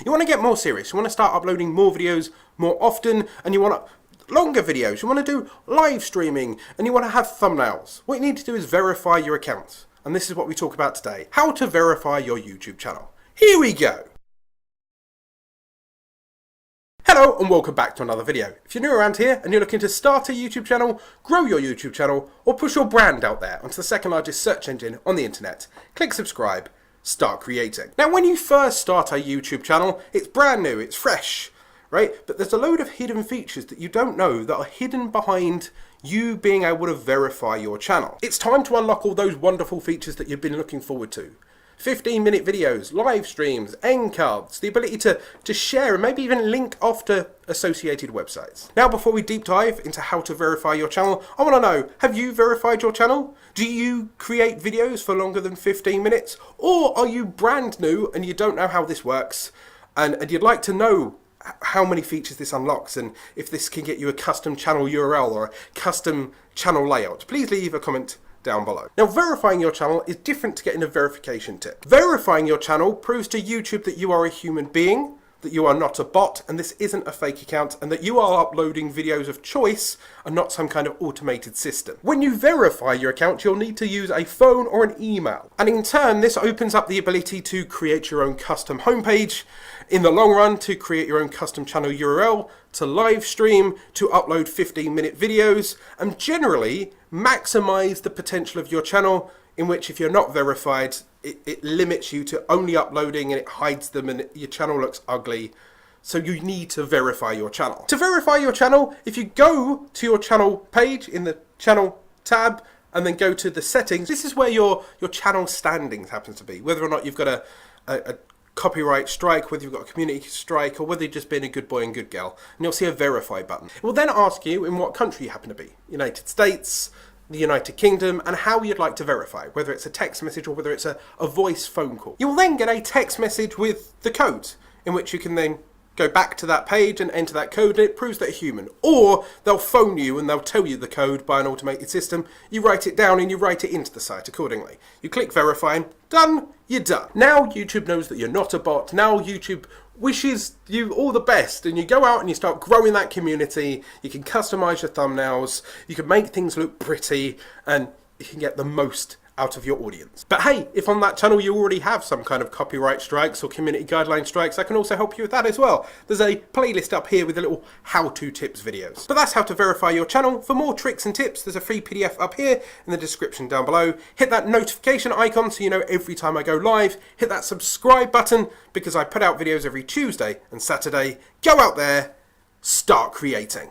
You want to get more serious, you want to start uploading more videos more often, and you want longer videos, you want to do live streaming, and you want to have thumbnails. What you need to do is verify your account. And this is what we talk about today. How to verify your YouTube channel. Here we go. Hello and welcome back to another video. If you're new around here and you're looking to start a YouTube channel, grow your YouTube channel, or push your brand out there onto the second largest search engine on the internet, click subscribe, start creating. Now when you first start a YouTube channel, it's brand new, it's fresh, right? But there's a load of hidden features that you don't know that are hidden behind you being able to verify your channel. It's time to unlock all those wonderful features that you've been looking forward to. 15-minute videos, live streams, end cards, the ability to share and maybe even link off to associated websites. Now before we deep dive into how to verify your channel, I want to know, have you verified your channel? Do you create videos for longer than 15 minutes? Or are you brand new and you don't know how this works and you'd like to know how many features this unlocks and if this can get you a custom channel URL or a custom channel layout? Please leave a comment down below. Now verifying your channel is different to getting a verification tip. Verifying your channel proves to YouTube that you are a human being, that you are not a bot and this isn't a fake account, and that you are uploading videos of choice and not some kind of automated system. When you verify your account, you'll need to use a phone or an email. And in turn, this opens up the ability to create your own custom homepage, in the long run to create your own custom channel URL, to live stream, to upload 15-minute videos, and generally maximize the potential of your channel, in which if you're not verified, it limits you to only uploading and it hides them and your channel looks ugly. So you need to verify your channel. To verify your channel, if you go to your channel page in the channel tab and then go to the settings, this is where your channel standings happens to be. Whether or not you've got a copyright strike, whether you've got a community strike, or whether you've just been a good boy and good girl. And you'll see a verify button. It will then ask you in what country you happen to be. United States, the United Kingdom, and how you'd like to verify, whether it's a text message or whether it's a voice phone call. You'll then get a text message with the code, in which you can then go back to that page and enter that code, and it proves that you're human. Or they'll phone you and they'll tell you the code by an automated system. You write it down and you write it into the site accordingly. You click verify and done, you're done. Now YouTube knows that you're not a bot. Now YouTube wishes you all the best, and you go out and you start growing that community. You can customize your thumbnails, you can make things look pretty, and you can get the most out of your audience. But hey, if on that channel you already have some kind of copyright strikes or community guideline strikes, I can also help you with that as well. There's a playlist up here with a little how-to tips videos. But that's how to verify your channel. For more tricks and tips, there's a free PDF up here in the description down below. Hit that notification icon so you know every time I go live. Hit that subscribe button because I put out videos every Tuesday and Saturday. Go out there, start creating.